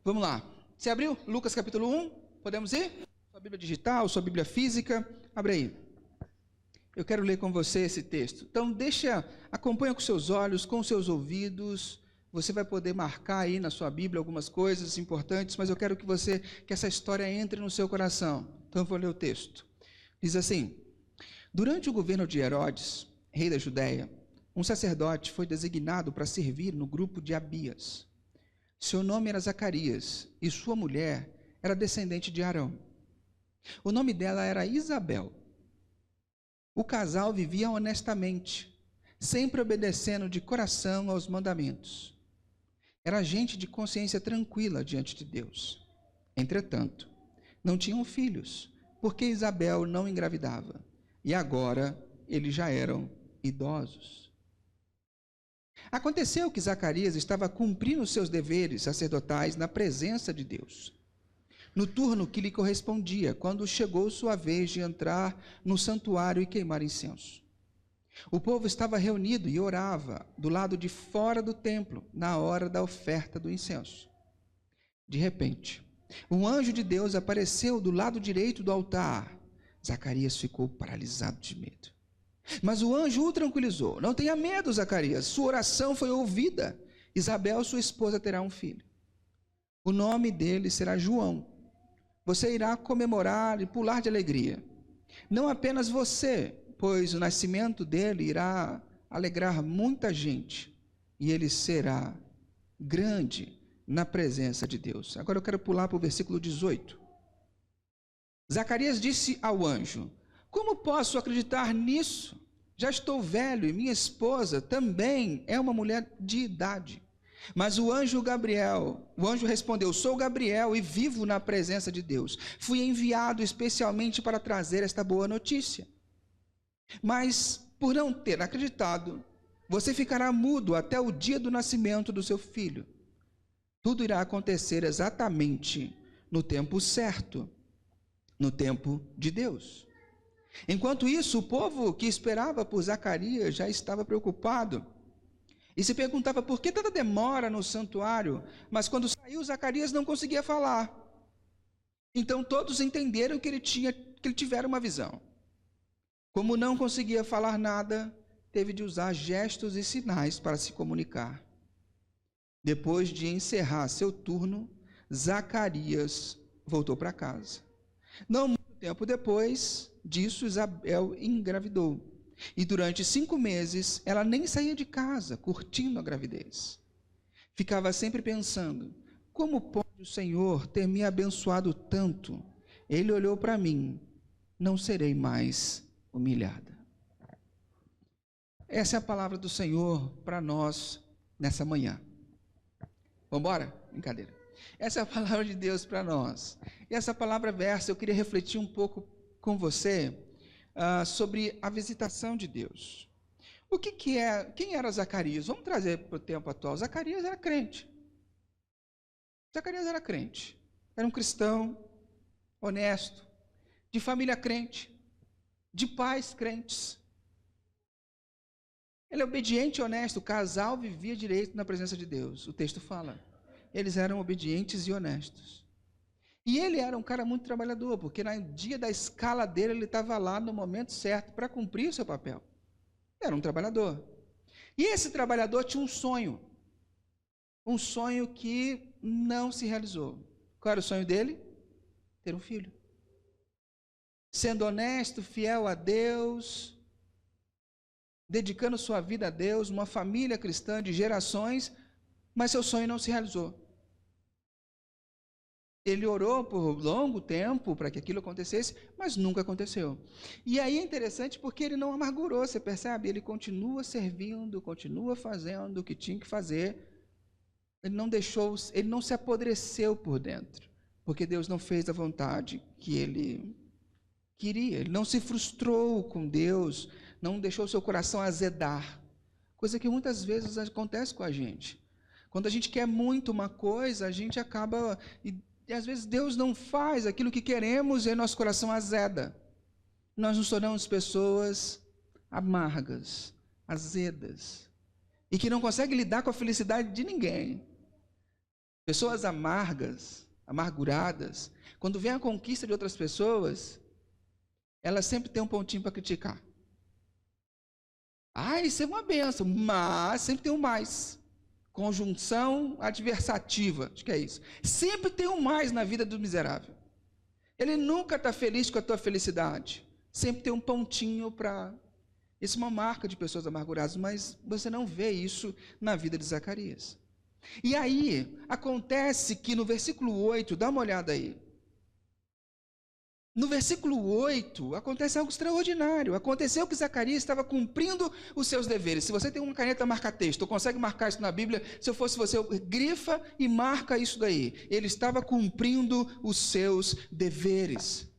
Vamos lá. Você abriu? Lucas capítulo 1? Podemos ir? Sua Bíblia digital, sua Bíblia física. Abre aí. Eu quero ler com você esse texto. Então, acompanha com seus olhos, com seus ouvidos. Você vai poder marcar aí na sua Bíblia algumas coisas importantes, mas eu quero que essa história entre no seu coração. Então, eu vou ler o texto. Diz assim: durante o governo de Herodes, rei da Judéia, um sacerdote foi designado para servir no grupo de Abias. Seu nome era Zacarias, e sua mulher era descendente de Arão. O nome dela era Isabel. O casal vivia honestamente, sempre obedecendo de coração aos mandamentos. Era gente de consciência tranquila diante de Deus. Entretanto, não tinham filhos, porque Isabel não engravidava, e agora eles já eram idosos. Aconteceu que Zacarias estava cumprindo seus deveres sacerdotais na presença de Deus, no turno que lhe correspondia, quando chegou sua vez de entrar no santuário e queimar incenso. O povo estava reunido e orava do lado de fora do templo, na hora da oferta do incenso. De repente, um anjo de Deus apareceu do lado direito do altar. Zacarias ficou paralisado de medo. Mas o anjo o tranquilizou. Não tenha medo, Zacarias, sua oração foi ouvida. Isabel, sua esposa, terá um filho. O nome dele será João. Você irá comemorar e pular de alegria. Não apenas você, pois o nascimento dele irá alegrar muita gente, e ele será grande na presença de Deus. Agora eu quero pular para o versículo 18. Zacarias disse ao anjo: como posso acreditar nisso? Já estou velho e minha esposa também é uma mulher de idade. Mas o anjo respondeu: sou Gabriel e vivo na presença de Deus. Fui enviado especialmente para trazer esta boa notícia. Mas, por não ter acreditado, você ficará mudo até o dia do nascimento do seu filho. Tudo irá acontecer exatamente no tempo certo, no tempo de Deus. Enquanto isso, o povo que esperava por Zacarias já estava preocupado e se perguntava por que tanta demora no santuário, mas quando saiu, Zacarias não conseguia falar. Então todos entenderam que ele tivera uma visão. Como não conseguia falar nada, teve de usar gestos e sinais para se comunicar. Depois de encerrar seu turno, Zacarias voltou para casa. Não muito tempo depois disso, Isabel engravidou. E durante 5 meses, ela nem saía de casa, curtindo a gravidez. Ficava sempre pensando: como pode o Senhor ter me abençoado tanto? Ele olhou para mim, não serei mais humilhada. Essa é a palavra do Senhor para nós nessa manhã. Vamos embora? Brincadeira. Essa é a palavra de Deus para nós. E essa palavra versa, eu queria refletir um pouco com você sobre a visitação de Deus. Quem era Zacarias? Vamos trazer para o tempo atual. Zacarias era crente. Zacarias era crente. Era um cristão honesto, de família crente, de pais crentes. Ele é obediente e honesto. O casal vivia direito na presença de Deus. O texto fala. Eles eram obedientes e honestos. E ele era um cara muito trabalhador, porque no dia da escala dele, ele estava lá no momento certo para cumprir o seu papel. Era um trabalhador. E esse trabalhador tinha um sonho que não se realizou. Qual era o sonho dele? Ter um filho. Sendo honesto, fiel a Deus, dedicando sua vida a Deus, uma família cristã de gerações, mas seu sonho não se realizou. Ele orou por longo tempo para que aquilo acontecesse, mas nunca aconteceu. E aí é interessante porque ele não amargurou, você percebe? Ele continua servindo, continua fazendo o que tinha que fazer. Ele não se apodreceu por dentro, porque Deus não fez a vontade que ele queria. Ele não se frustrou com Deus, não deixou seu coração azedar, coisa que muitas vezes acontece com a gente. Quando a gente quer muito uma coisa, a gente acaba... E às vezes Deus não faz aquilo que queremos e nosso coração azeda. Nós nos tornamos pessoas amargas, azedas, e que não conseguem lidar com a felicidade de ninguém. Pessoas amargas, amarguradas, quando vem a conquista de outras pessoas, elas sempre têm um pontinho para criticar. Isso é uma benção, mas sempre tem um mais. Conjunção adversativa, acho que é isso. Sempre tem um mais na vida do miserável. Ele nunca está feliz com a tua felicidade. Sempre tem um pontinho para... Isso é uma marca de pessoas amarguradas, mas você não vê isso na vida de Zacarias. E aí, acontece que no versículo 8, dá uma olhada aí. No versículo 8, acontece algo extraordinário. Aconteceu que Zacarias estava cumprindo os seus deveres. Se você tem uma caneta marca-texto, ou consegue marcar isso na Bíblia, se eu fosse você, grifa e marca isso daí. Ele estava cumprindo os seus deveres.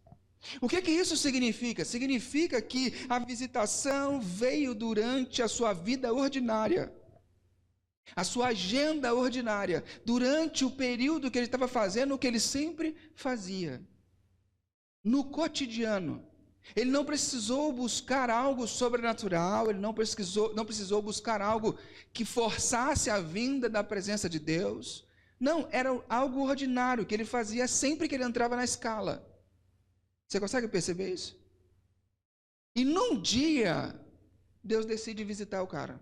O que isso significa? Significa que a visitação veio durante a sua vida ordinária. A sua agenda ordinária. Durante o período que ele estava fazendo o que ele sempre fazia. No cotidiano. Ele não precisou buscar algo sobrenatural, ele não precisou buscar algo que forçasse a vinda da presença de Deus. Não, era algo ordinário que ele fazia sempre que ele entrava na escala. Você consegue perceber isso? E num dia, Deus decide visitar o cara.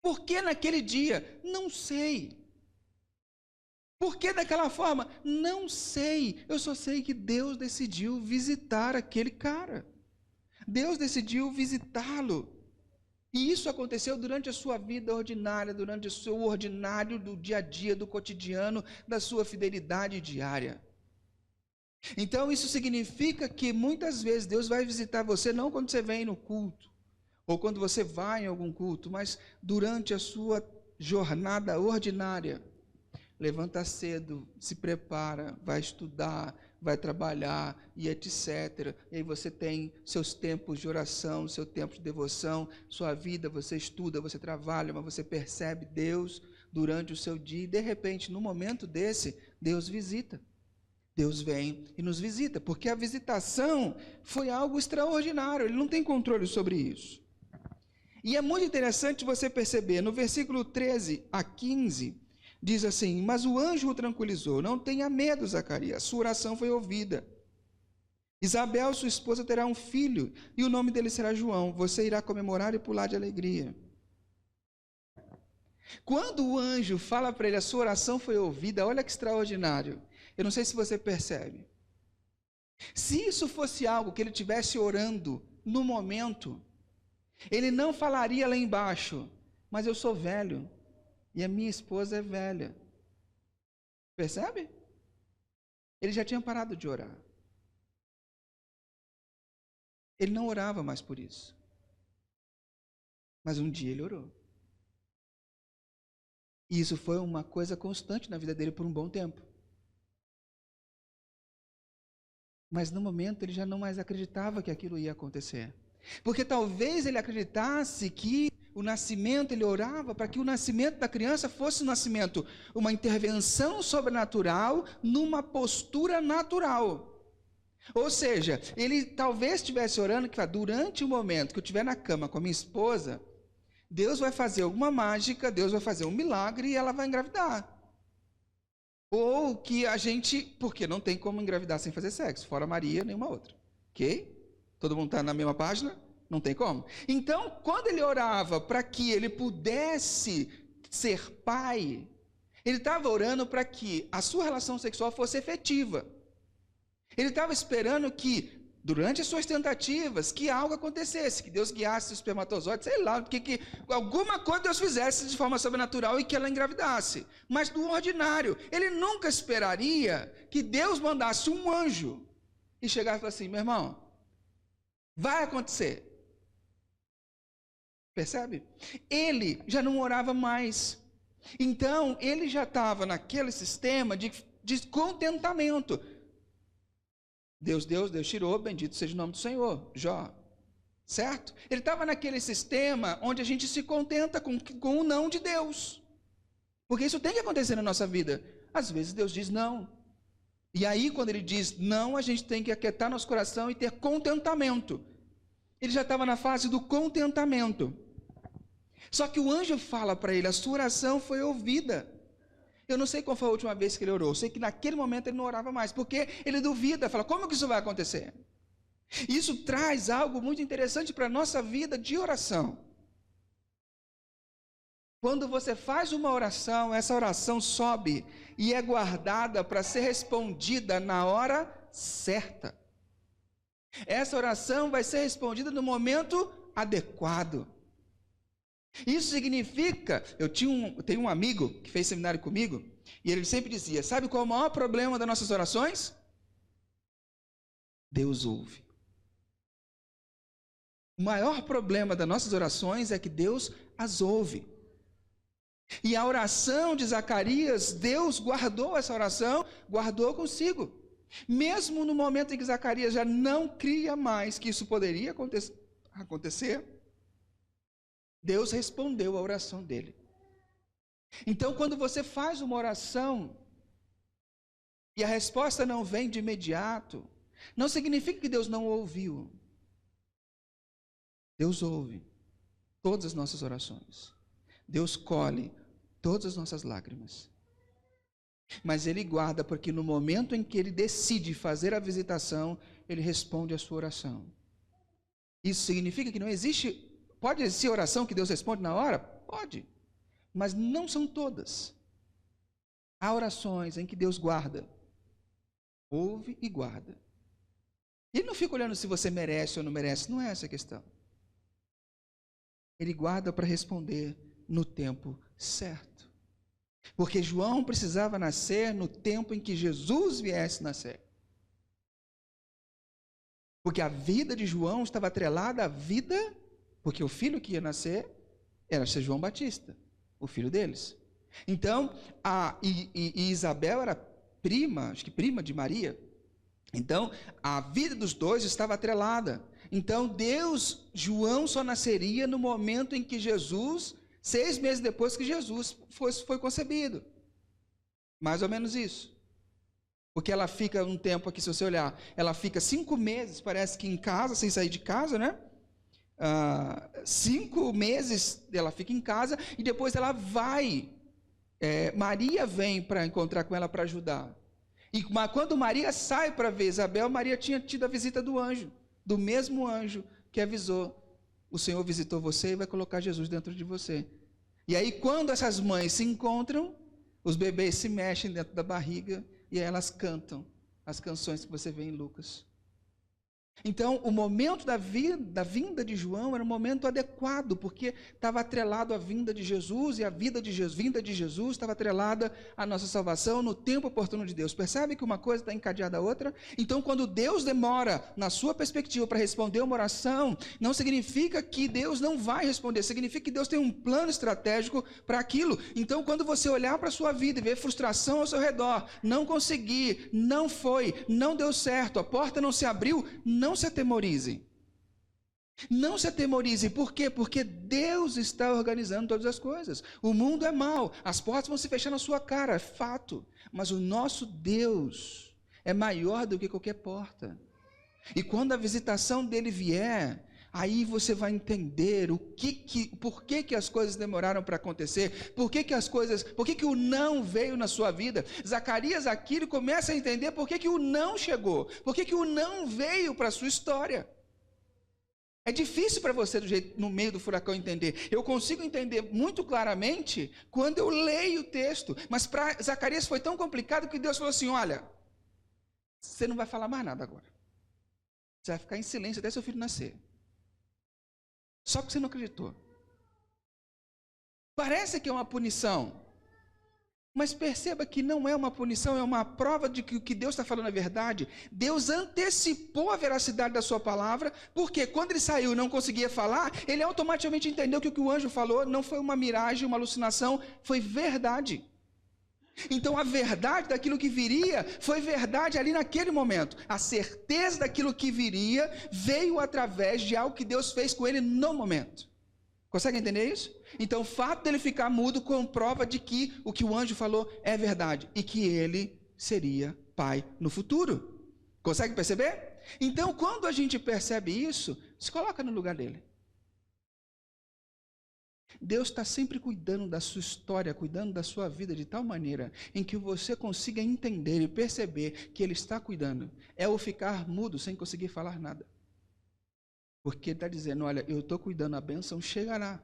Por que naquele dia? Não sei. Por que daquela forma? Não sei. Eu só sei que Deus decidiu visitar aquele cara. Deus decidiu visitá-lo. E isso aconteceu durante a sua vida ordinária, durante o seu ordinário do dia a dia, do cotidiano, da sua fidelidade diária. Então isso significa que muitas vezes Deus vai visitar você, não quando você vem no culto, ou quando você vai em algum culto, mas durante a sua jornada ordinária. Levanta cedo, se prepara, vai estudar, vai trabalhar e etc. E aí você tem seus tempos de oração, seu tempo de devoção, sua vida, você estuda, você trabalha, mas você percebe Deus durante o seu dia. E de repente, no momento desse, Deus visita. Deus vem e nos visita, porque a visitação foi algo extraordinário, ele não tem controle sobre isso. E é muito interessante você perceber, no versículo 13 a 15, diz assim: mas o anjo o tranquilizou, não tenha medo, Zacarias, sua oração foi ouvida. Isabel, sua esposa, terá um filho, e o nome dele será João, você irá comemorar e pular de alegria. Quando o anjo fala para ele, a sua oração foi ouvida, olha que extraordinário. Eu não sei se você percebe. Se isso fosse algo que ele estivesse orando no momento, ele não falaria lá embaixo, mas eu sou velho e a minha esposa é velha. Percebe? Ele já tinha parado de orar. Ele não orava mais por isso. Mas um dia ele orou. E isso foi uma coisa constante na vida dele por um bom tempo. Mas no momento ele já não mais acreditava que aquilo ia acontecer. Porque talvez ele acreditasse que o nascimento, ele orava para que o nascimento da criança fosse um nascimento, uma intervenção sobrenatural numa postura natural. Ou seja, ele talvez estivesse orando que durante o momento que eu estiver na cama com a minha esposa, Deus vai fazer alguma mágica, Deus vai fazer um milagre e ela vai engravidar. Ou que a gente, porque não tem como engravidar sem fazer sexo, fora Maria, nenhuma outra. Ok? Todo mundo está na mesma página? Não tem como. Então, quando ele orava para que ele pudesse ser pai, ele estava orando para que a sua relação sexual fosse efetiva. Ele estava esperando que, durante as suas tentativas, que algo acontecesse, que Deus guiasse o espermatozoide, sei lá, que alguma coisa Deus fizesse de forma sobrenatural e que ela engravidasse. Mas do ordinário, ele nunca esperaria que Deus mandasse um anjo e chegasse e falasse assim: meu irmão, vai acontecer. Percebe? Ele já não orava mais. Então, ele já estava naquele sistema de contentamento. Deus deu, Deus tirou, bendito seja o nome do Senhor. Jó. Certo? Ele estava naquele sistema onde a gente se contenta com o não de Deus. Porque isso tem que acontecer na nossa vida. Às vezes Deus diz não. E aí, quando ele diz não, a gente tem que aquietar nosso coração e ter contentamento. Ele já estava na fase do contentamento. Só que o anjo fala para ele: a sua oração foi ouvida. Eu não sei qual foi a última vez que ele orou. Eu sei que naquele momento ele não orava mais, porque ele duvida, fala, como que isso vai acontecer? Isso traz algo muito interessante para a nossa vida de oração. Quando você faz uma oração, essa oração sobe e é guardada para ser respondida na hora certa. Essa oração vai ser respondida no momento adequado. Isso significa, eu tenho um amigo que fez seminário comigo, e ele sempre dizia, sabe qual é o maior problema das nossas orações? Deus ouve. O maior problema das nossas orações é que Deus as ouve. E a oração de Zacarias, Deus guardou essa oração, guardou consigo. Mesmo no momento em que Zacarias já não cria mais que isso poderia acontecer, Deus respondeu a oração dele. Então, quando você faz uma oração e a resposta não vem de imediato, não significa que Deus não ouviu. Deus ouve todas as nossas orações. Deus colhe todas as nossas lágrimas. Mas Ele guarda, porque no momento em que Ele decide fazer a visitação, Ele responde a sua oração. Isso significa que não existe, pode existir oração que Deus responde na hora? Pode, mas não são todas. Há orações em que Deus guarda, ouve e guarda. Ele não fica olhando se você merece ou não merece, não é essa a questão. Ele guarda para responder no tempo certo. Porque João precisava nascer no tempo em que Jesus viesse nascer. Porque a vida de João estava atrelada à vida, porque o filho que ia nascer era ser João Batista, o filho deles. Então, Isabel era prima, acho que prima de Maria. Então, a vida dos dois estava atrelada. Então, João só nasceria no momento em que Jesus, 6 meses depois que Jesus foi concebido. Mais ou menos isso. Porque ela fica um tempo aqui, se você olhar, ela fica 5 meses, parece que em casa, sem sair de casa, né? 5 meses ela fica em casa e depois ela vai. Maria vem para encontrar com ela para ajudar. Mas quando Maria sai para ver Isabel, Maria tinha tido a visita do anjo, do mesmo anjo que avisou: o Senhor visitou você e vai colocar Jesus dentro de você. E aí, quando essas mães se encontram, os bebês se mexem dentro da barriga e aí elas cantam as canções que você vê em Lucas. Então, o momento da vinda de João era um momento adequado, porque estava atrelado à vinda de Jesus, e a vinda de Jesus estava atrelada à nossa salvação no tempo oportuno de Deus. Percebe que uma coisa está encadeada à outra? Então, quando Deus demora, na sua perspectiva, para responder uma oração, não significa que Deus não vai responder, significa que Deus tem um plano estratégico para aquilo. Então, quando você olhar para a sua vida e ver frustração ao seu redor, não conseguir, não foi, não deu certo, a porta não se abriu, não se atemorize. Não se atemorize. Por quê? Porque Deus está organizando todas as coisas. O mundo é mau, as portas vão se fechar na sua cara, é fato. Mas o nosso Deus é maior do que qualquer porta. E quando a visitação dele vier, aí você vai entender por que as coisas demoraram para acontecer, por que o não veio na sua vida. Zacarias aqui ele começa a entender por que o não chegou, por que o não veio para a sua história. É difícil para você, no meio do furacão, entender. Eu consigo entender muito claramente quando eu leio o texto, mas para Zacarias foi tão complicado que Deus falou assim: olha, você não vai falar mais nada agora. Você vai ficar em silêncio até seu filho nascer. Só porque você não acreditou. Parece que é uma punição, mas perceba que não é uma punição, é uma prova de que o que Deus está falando é verdade. Deus antecipou a veracidade da sua palavra, porque quando ele saiu e não conseguia falar, ele automaticamente entendeu que o que o anjo falou não foi uma miragem, uma alucinação, foi verdade. Então a verdade daquilo que viria foi verdade ali naquele momento. A certeza daquilo que viria veio através de algo que Deus fez com ele no momento. Consegue entender isso? Então o fato dele ficar mudo comprova de que o que o anjo falou é verdade e que ele seria pai no futuro. Consegue perceber? Então quando a gente percebe isso, se coloca no lugar dele. Deus está sempre cuidando da sua história, cuidando da sua vida de tal maneira em que você consiga entender e perceber que Ele está cuidando. É o ficar mudo sem conseguir falar nada. Porque Ele está dizendo, olha, eu estou cuidando, a bênção chegará.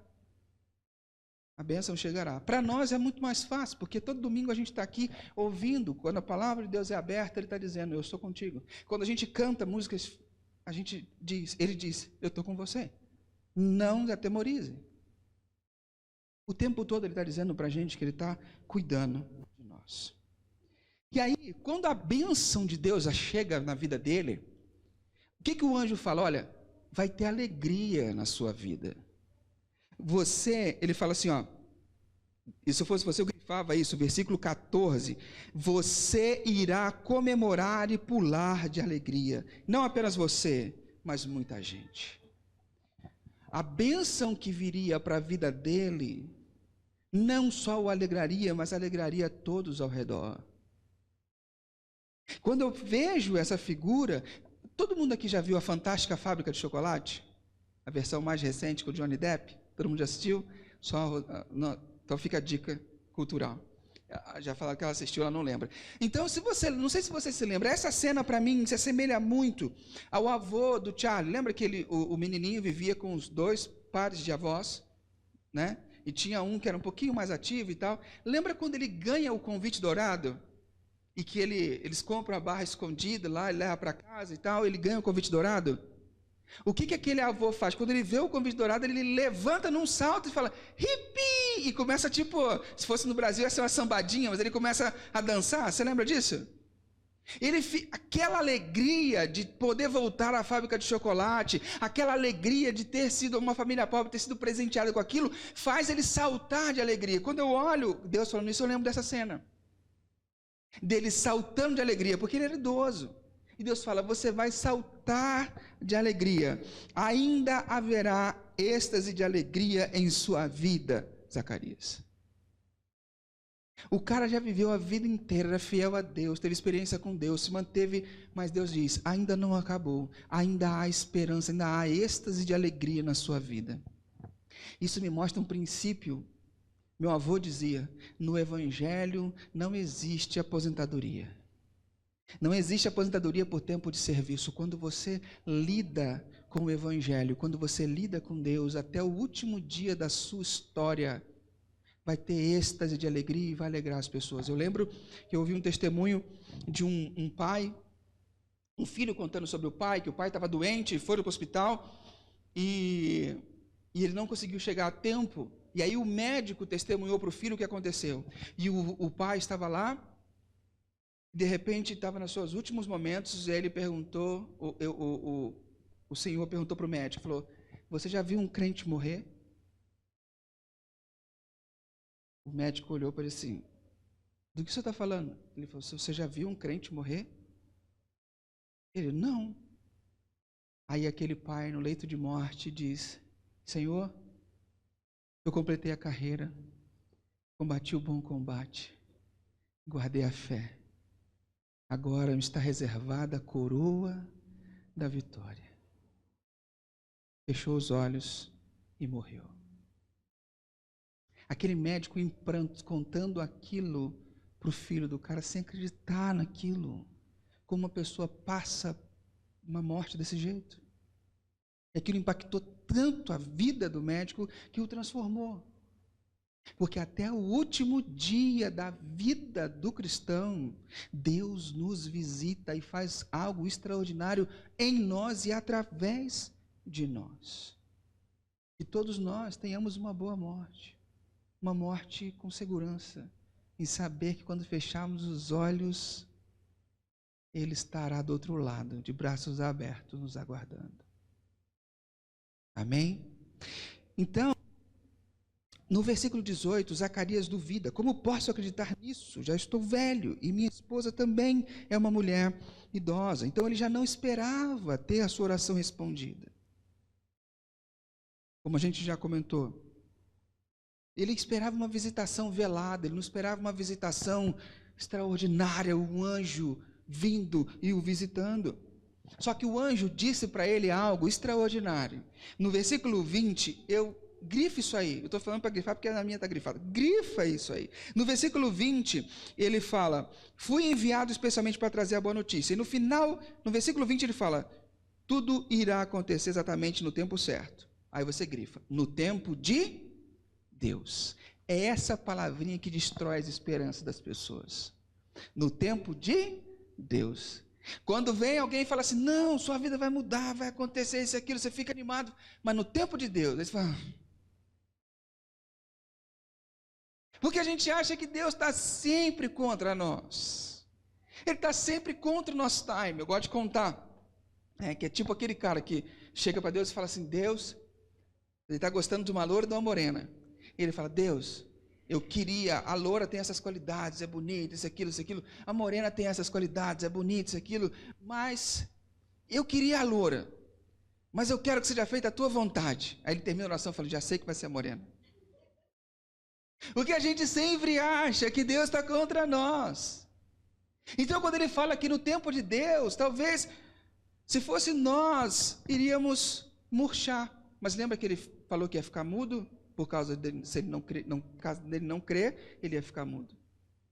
A bênção chegará. Para nós é muito mais fácil, porque todo domingo a gente está aqui ouvindo, quando a palavra de Deus é aberta, Ele está dizendo, eu estou contigo. Quando a gente canta músicas, Ele diz, eu estou com você. Não atemorize. O tempo todo Ele está dizendo para a gente que Ele está cuidando de nós. E aí, quando a bênção de Deus chega na vida dele, o que o anjo fala? Olha, vai ter alegria na sua vida. Ele fala assim, ó, e se eu fosse você, eu grifava isso, versículo 14, você irá comemorar e pular de alegria. Não apenas você, mas muita gente. A bênção que viria para a vida dele, não só o alegraria, mas alegraria todos ao redor. Quando eu vejo essa figura, todo mundo aqui já viu a Fantástica Fábrica de Chocolate? A versão mais recente com o Johnny Depp? Todo mundo já assistiu? Então fica a dica cultural. Já falaram que ela assistiu, ela não lembra. Então, não sei se você se lembra, essa cena para mim se assemelha muito ao avô do Charlie. Lembra que o menininho vivia com os 2 pares de avós, né? E tinha um que era um pouquinho mais ativo e tal. Lembra quando ele ganha o convite dourado? E que eles compram a barra escondida lá, ele leva para casa e tal, ele ganha o convite dourado? O que aquele avô faz? Quando ele vê o convite dourado, ele levanta num salto e fala, hippie! E começa tipo, se fosse no Brasil ia ser uma sambadinha, mas ele começa a dançar, você lembra disso? Aquela alegria de poder voltar à fábrica de chocolate, aquela alegria de ter sido uma família pobre, ter sido presenteada com aquilo, faz ele saltar de alegria. Quando eu olho Deus falando isso, eu lembro dessa cena. Dele saltando de alegria, porque ele era idoso. E Deus fala, você vai saltar de alegria. Ainda haverá êxtase de alegria em sua vida, Zacarias. O cara já viveu a vida inteira, era fiel a Deus, teve experiência com Deus, se manteve, mas Deus diz, ainda não acabou, ainda há esperança, ainda há êxtase de alegria na sua vida. Isso me mostra um princípio. Meu avô dizia, no Evangelho não existe aposentadoria. Não existe aposentadoria por tempo de serviço. Quando você lida com o Evangelho, quando você lida com Deus, até o último dia da sua história, vai ter êxtase de alegria e vai alegrar as pessoas. Eu lembro que eu ouvi um testemunho de um pai, um filho contando sobre o pai, que o pai estava doente, foi para o hospital e ele não conseguiu chegar a tempo. E aí o médico testemunhou para o filho o que aconteceu. E o pai estava lá, de repente estava nos seus últimos momentos, e aí ele perguntou, o senhor perguntou para o médico, falou, você já viu um crente morrer? O médico olhou para ele assim, do que você está falando? Ele falou, você já viu um crente morrer? Ele, não. Aí aquele pai no leito de morte diz, Senhor, eu completei a carreira, combati o bom combate, guardei a fé. Agora me está reservada a coroa da vitória. Fechou os olhos e morreu. Aquele médico em prantos, contando aquilo para o filho do cara, sem acreditar naquilo. Como uma pessoa passa uma morte desse jeito. E aquilo impactou tanto a vida do médico que o transformou. Porque até o último dia da vida do cristão, Deus nos visita e faz algo extraordinário em nós e através de nós. Que todos nós tenhamos uma boa morte. Uma morte com segurança, em saber que quando fecharmos os olhos, Ele estará do outro lado, de braços abertos, nos aguardando. Amém? Então, no versículo 18, Zacarias duvida, como posso acreditar nisso? Já estou velho e minha esposa também é uma mulher idosa. Então ele já não esperava ter a sua oração respondida. Como a gente já comentou, ele esperava uma visitação velada, ele não esperava uma visitação extraordinária, um anjo vindo e o visitando. Só que o anjo disse para ele algo extraordinário. No versículo 20, eu Grifa isso aí. Eu estou falando para grifar porque a minha está grifada. Grifa isso aí. No versículo 20, ele fala, fui enviado especialmente para trazer a boa notícia. E no final, no versículo 20, ele fala, tudo irá acontecer exatamente no tempo certo. Aí você grifa, no tempo de Deus. É essa palavrinha que destrói as esperanças das pessoas. No tempo de Deus. Quando vem alguém e fala assim, não, sua vida vai mudar, vai acontecer isso e aquilo, você fica animado, mas no tempo de Deus, aí você fala... Porque a gente acha que Deus está sempre contra nós. Ele está sempre contra o nosso time. Eu gosto de contar, que é tipo aquele cara que chega para Deus e fala assim, Deus, ele está gostando de uma loura ou de uma morena. E ele fala, Deus, eu queria, a loura tem essas qualidades, é bonita, isso, aquilo. A morena tem essas qualidades, é bonita, isso, aquilo. Mas eu queria a loura. Mas eu quero que seja feita a tua vontade. Aí ele termina a oração e fala, já sei que vai ser a morena. Porque a gente sempre acha que Deus está contra nós. Então quando ele fala aqui no tempo de Deus, talvez, se fosse nós, iríamos murchar. Mas lembra que ele falou que ia ficar mudo? Por causa dele, se ele caso dele não crer, ele ia ficar mudo.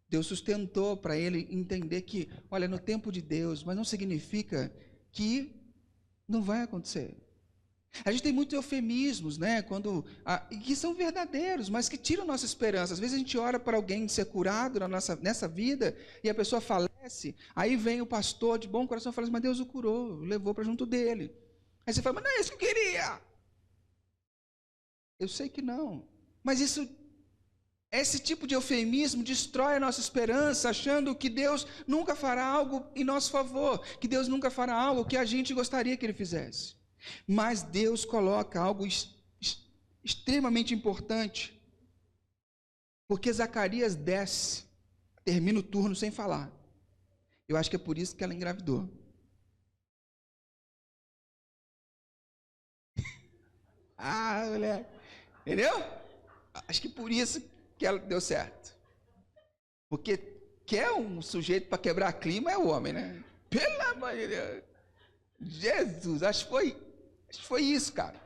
Deus sustentou para ele entender que, olha, no tempo de Deus, mas não significa que não vai acontecer. A gente tem muitos eufemismos, né, que são verdadeiros, mas que tiram nossa esperança. Às vezes a gente ora para alguém ser curado nessa vida, e a pessoa falece, aí vem o pastor de bom coração e fala assim, mas Deus o curou, levou para junto dele. Aí você fala, mas não é isso que eu queria. Eu sei que não, mas esse tipo de eufemismo destrói a nossa esperança, achando que Deus nunca fará algo em nosso favor, que Deus nunca fará algo que a gente gostaria que Ele fizesse. Mas Deus coloca algo extremamente importante, porque Zacarias desce, termina o turno sem falar. Eu acho que é por isso que ela engravidou. Moleque. Entendeu? Acho que por isso que ela deu certo. Porque quer um sujeito para quebrar clima é o homem, né? Pelo amor de Deus. Jesus, acho que foi isso, cara.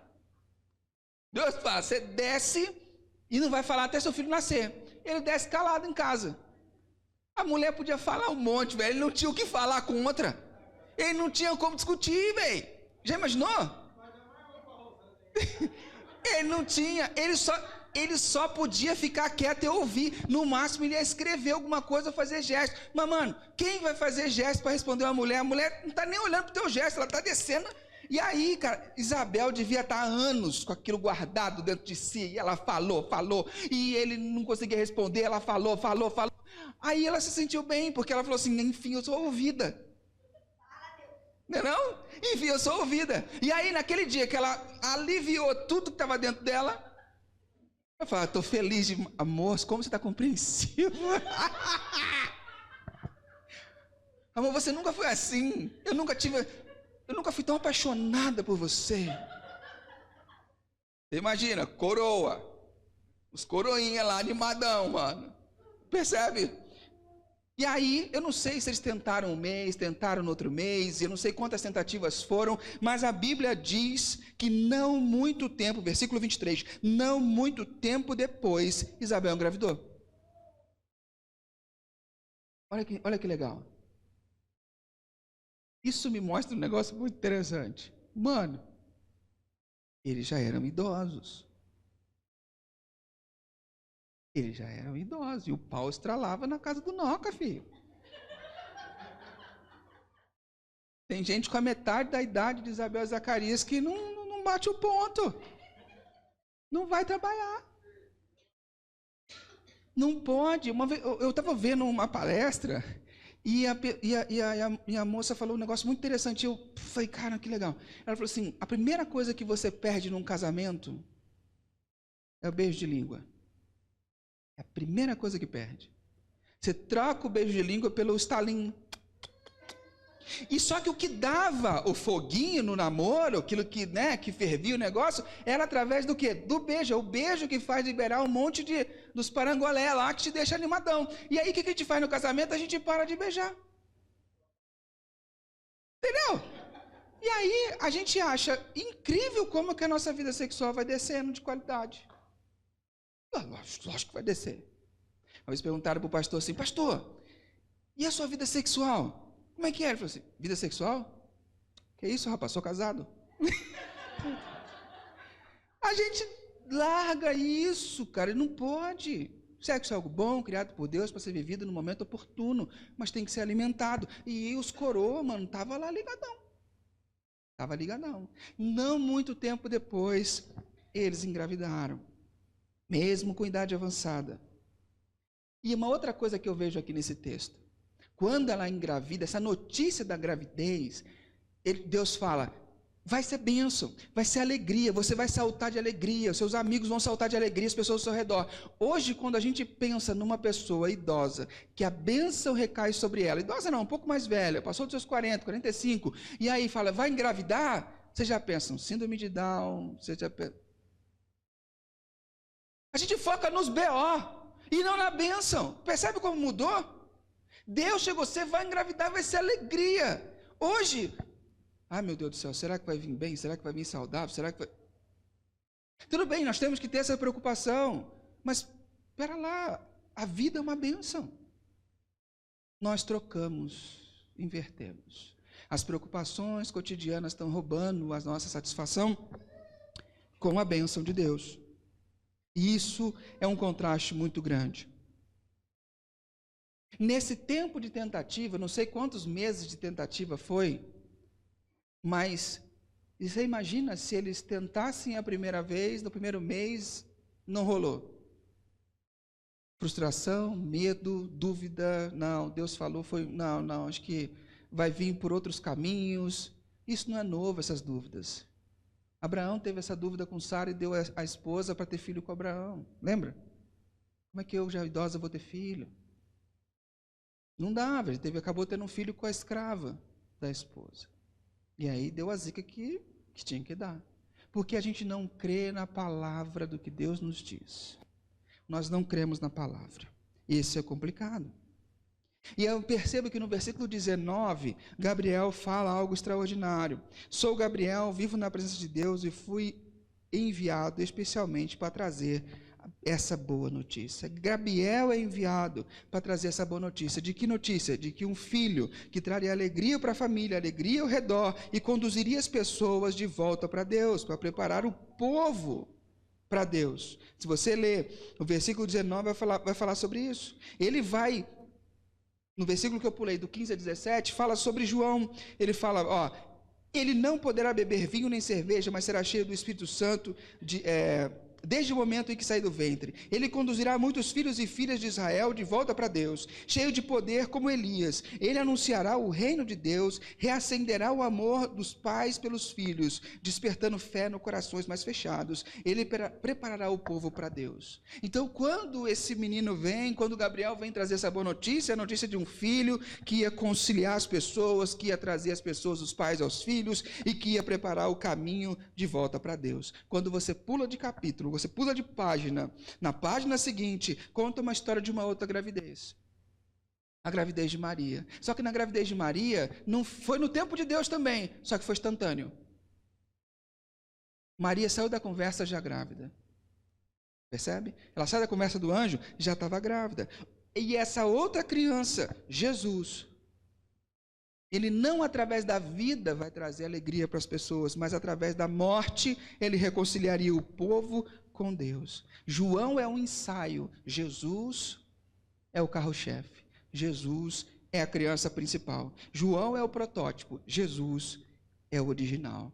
Deus fala, você desce e não vai falar até seu filho nascer. Ele desce calado em casa. A mulher podia falar um monte, velho. Ele não tinha o que falar com outra. Ele não tinha como discutir, velho. Já imaginou? Ele não tinha, ele só podia ficar quieto e ouvir. No máximo, ele ia escrever alguma coisa ou fazer gesto. Mas, mano, quem vai fazer gesto para responder uma mulher? A mulher não está nem olhando para o teu gesto, ela está descendo. E aí, cara, Isabel devia estar há anos com aquilo guardado dentro de si. E ela falou. E ele não conseguia responder, ela falou. Aí ela se sentiu bem, porque ela falou assim, enfim, eu sou ouvida. Não? Enfim, eu sou ouvida. E aí, naquele dia que ela aliviou tudo que estava dentro dela, eu falo, estou feliz, amor, como você está compreensivo. Amor, você nunca foi assim. Eu nunca fui tão apaixonada por você. Você imagina, coroa. Os coroinhas lá, animadão, mano. Percebe? E aí, eu não sei se eles tentaram um mês, tentaram no outro mês, eu não sei quantas tentativas foram, mas a Bíblia diz que não muito tempo, versículo 23, não muito tempo depois, Isabel engravidou. Olha que legal. Isso me mostra um negócio muito interessante. Mano, eles já eram idosos. Eles já eram idosos, e o pau estralava na casa do Noca, filho. Tem gente com a metade da idade de Isabel e Zacarias que não bate o ponto. Não vai trabalhar. Não pode. Uma vez, eu estava vendo uma palestra, e a moça falou um negócio muito interessante. Eu falei, cara, que legal. Ela falou assim, a primeira coisa que você perde num casamento é o beijo de língua. É a primeira coisa que perde. Você troca o beijo de língua pelo estalinho. E só que o que dava o foguinho no namoro, aquilo que, né, que fervia o negócio, era através do quê? Do beijo. É o beijo que faz liberar um monte dos parangolé lá que te deixa animadão. E aí o que a gente faz no casamento? A gente para de beijar. Entendeu? E aí a gente acha incrível como que a nossa vida sexual vai descendo de qualidade. Lógico que vai descer. Uma vez perguntaram para o pastor assim, pastor, e a sua vida sexual? Como é que é? Ele falou assim, vida sexual? Que isso, rapaz, sou casado. A gente larga isso, cara, não pode. Sexo é algo bom, criado por Deus para ser vivido no momento oportuno, mas tem que ser alimentado. E os coroa, mano, estavam lá ligadão. Estava ligadão. Não muito tempo depois, eles engravidaram, mesmo com idade avançada. E uma outra coisa que eu vejo aqui nesse texto, quando ela engravida, essa notícia da gravidez, Deus fala, vai ser bênção, vai ser alegria, você vai saltar de alegria, seus amigos vão saltar de alegria, as pessoas ao seu redor. Hoje, quando a gente pensa numa pessoa idosa, que a bênção recai sobre ela, idosa não, um pouco mais velha, passou dos seus 40, 45, e aí fala, vai engravidar, você já pensa, síndrome de Down, você já pensa... A gente foca nos BO, e não na bênção. Percebe como mudou? Deus chegou, você vai engravidar, vai ser alegria. Hoje... Ai, meu Deus do céu, será que vai vir bem? Será que vai vir saudável? Será que vai... Tudo bem, nós temos que ter essa preocupação, mas, espera lá, a vida é uma bênção. Nós trocamos, invertemos. As preocupações cotidianas estão roubando a nossa satisfação com a bênção de Deus. E isso é um contraste muito grande. Nesse tempo de tentativa, não sei quantos meses de tentativa foi, mas você imagina se eles tentassem a primeira vez, no primeiro mês, não rolou. Frustração, medo, dúvida, não, Deus falou, não, acho que vai vir por outros caminhos. Isso não é novo, essas dúvidas. Abraão teve essa dúvida com Sara e deu a esposa para ter filho com Abraão. Lembra? Como é que eu, já idosa, vou ter filho? Não dava, ele acabou tendo um filho com a escrava da esposa. E aí deu a zica que tinha que dar. Porque a gente não crê na palavra do que Deus nos diz. Nós não cremos na palavra. Isso é complicado. E eu percebo que no versículo 19, Gabriel fala algo extraordinário. Sou Gabriel, vivo na presença de Deus e fui enviado especialmente para trazer essa boa notícia. Gabriel é enviado para trazer essa boa notícia. De que notícia? De que um filho que traria alegria para a família, alegria ao redor e conduziria as pessoas de volta para Deus, para preparar o povo para Deus. Se você ler o versículo 19, vai falar sobre isso. Ele vai, no versículo que eu pulei, do 15 a 17, fala sobre João. Ele fala, ele não poderá beber vinho nem cerveja, mas será cheio do Espírito Santo desde o momento em que sair do ventre. Ele conduzirá muitos filhos e filhas de Israel de volta para Deus, cheio de poder como Elias. Ele anunciará o reino de Deus, reacenderá o amor dos pais pelos filhos, despertando fé nos corações mais fechados. Ele preparará o povo para Deus. Então, quando esse menino vem, quando Gabriel vem trazer essa boa notícia, a notícia de um filho que ia conciliar as pessoas, que ia trazer as pessoas, os pais aos filhos, e que ia preparar o caminho de volta para Deus. Quando você pula de capítulo, você pula de página, na página seguinte, conta uma história de uma outra gravidez. A gravidez de Maria. Só que na gravidez de Maria, não foi no tempo de Deus também, só que foi instantâneo. Maria saiu da conversa já grávida. Percebe? Ela sai da conversa do anjo, já estava grávida. E essa outra criança, Jesus, ele não através da vida vai trazer alegria para as pessoas, mas através da morte ele reconciliaria o povo com Deus. João é um ensaio, Jesus é o carro-chefe, Jesus é a criança principal, João é o protótipo, Jesus é o original.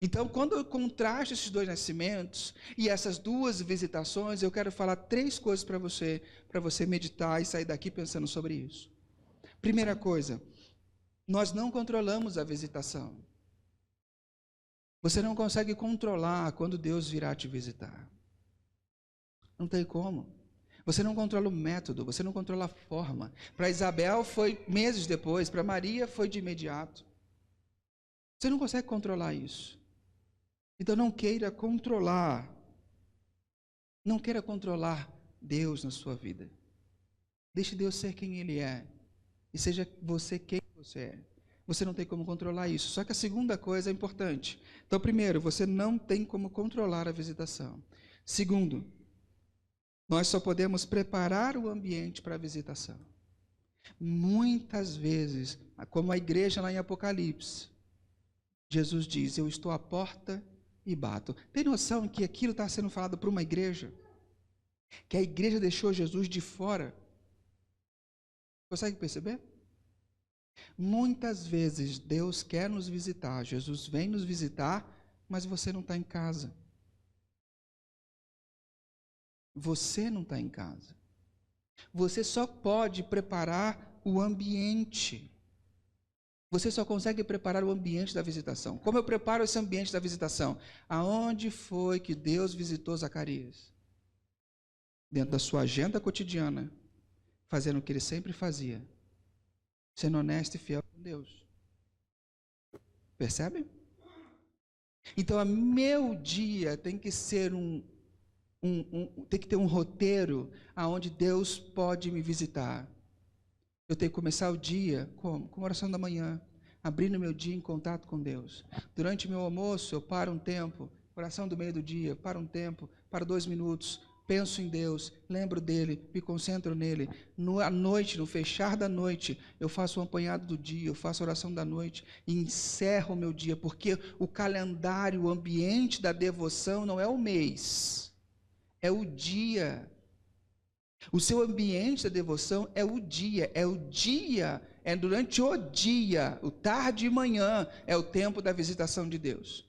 Então, quando eu contrasto esses dois nascimentos e essas duas visitações, eu quero falar 3 coisas para você meditar e sair daqui pensando sobre isso. Primeira coisa, nós não controlamos a visitação. Você não consegue controlar quando Deus virá te visitar. Não tem como. Você não controla o método, você não controla a forma. Para Isabel foi meses depois, para Maria foi de imediato. Você não consegue controlar isso. Então não queira controlar. Não queira controlar Deus na sua vida. Deixe Deus ser quem Ele é. E seja você quem você é. Você não tem como controlar isso. Só que a segunda coisa é importante. Então, primeiro, você não tem como controlar a visitação. Segundo, nós só podemos preparar o ambiente para a visitação. Muitas vezes, como a igreja lá em Apocalipse, Jesus diz: eu estou à porta e bato. Tem noção que aquilo está sendo falado para uma igreja? Que a igreja deixou Jesus de fora? Consegue perceber? Muitas vezes Deus quer nos visitar, Jesus vem nos visitar, mas você não está em casa. Você não está em casa. Você só pode preparar o ambiente. Você só consegue preparar o ambiente da visitação. Como eu preparo esse ambiente da visitação? Aonde foi que Deus visitou Zacarias? Dentro da sua agenda cotidiana, fazendo o que ele sempre fazia, sendo honesto e fiel com Deus. Percebe? Então, meu dia tem que ser tem que ter um roteiro aonde Deus pode me visitar. Eu tenho que começar o dia como? Com oração da manhã, abrindo meu dia em contato com Deus. Durante meu almoço, eu paro um tempo, oração do meio do dia, paro um tempo, paro 2 minutos, penso em Deus, lembro dele, me concentro nele. À noite, no fechar da noite, eu faço um apanhado do dia, eu faço a oração da noite e encerro o meu dia, porque o calendário, o ambiente da devoção não é o mês, é o dia. O seu ambiente da devoção é o dia, é durante o dia, o tarde e manhã, é o tempo da visitação de Deus.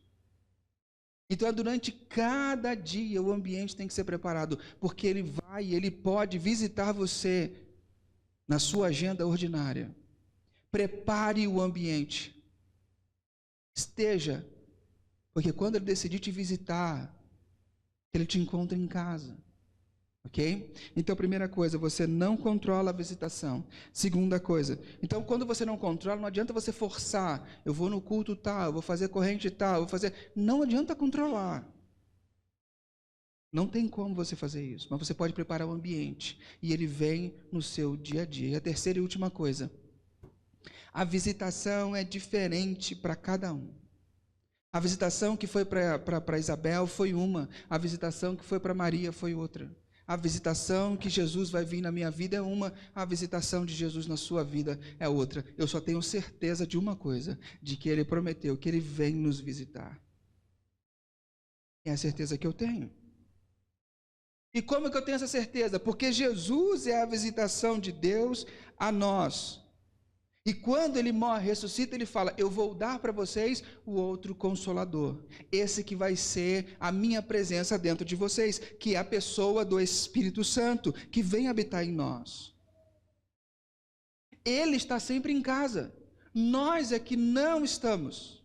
Então, durante cada dia, o ambiente tem que ser preparado, porque ele pode visitar você na sua agenda ordinária. Prepare o ambiente. Esteja, porque quando ele decidir te visitar, ele te encontra em casa. Ok? Então, primeira coisa, você não controla a visitação. Segunda coisa, então quando você não controla, não adianta você forçar. Eu vou no culto tal, eu vou fazer corrente tal, eu vou fazer... Não adianta controlar. Não tem como você fazer isso, mas você pode preparar o ambiente. E ele vem no seu dia a dia. E a terceira e última coisa, a visitação é diferente para cada um. A visitação que foi para Isabel foi uma, a visitação que foi para Maria foi outra. A visitação que Jesus vai vir na minha vida é uma, a visitação de Jesus na sua vida é outra. Eu só tenho certeza de uma coisa, de que ele prometeu que ele vem nos visitar. É a certeza que eu tenho. E como que eu tenho essa certeza? Porque Jesus é a visitação de Deus a nós. E quando ele morre, ressuscita, ele fala: eu vou dar para vocês o outro consolador. Esse que vai ser a minha presença dentro de vocês, que é a pessoa do Espírito Santo, que vem habitar em nós. Ele está sempre em casa. Nós é que não estamos.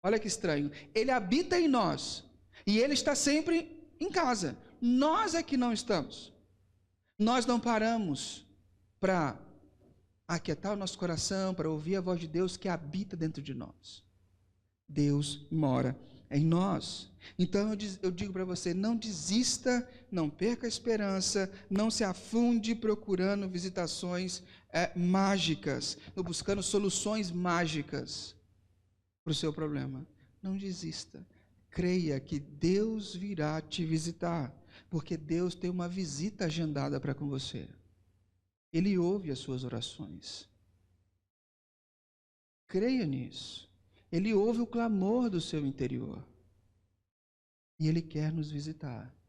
Olha que estranho. Ele habita em nós. E ele está sempre em casa. Nós é que não estamos. Nós não paramos para aquietar o nosso coração, para ouvir a voz de Deus que habita dentro de nós. Deus mora em nós. Então eu digo para você, não desista, não perca a esperança, não se afunde procurando visitações mágicas, buscando soluções mágicas para o seu problema. Não desista. Creia que Deus virá te visitar, porque Deus tem uma visita agendada para com você. Ele ouve as suas orações. Creia nisso. Ele ouve o clamor do seu interior. E Ele quer nos visitar.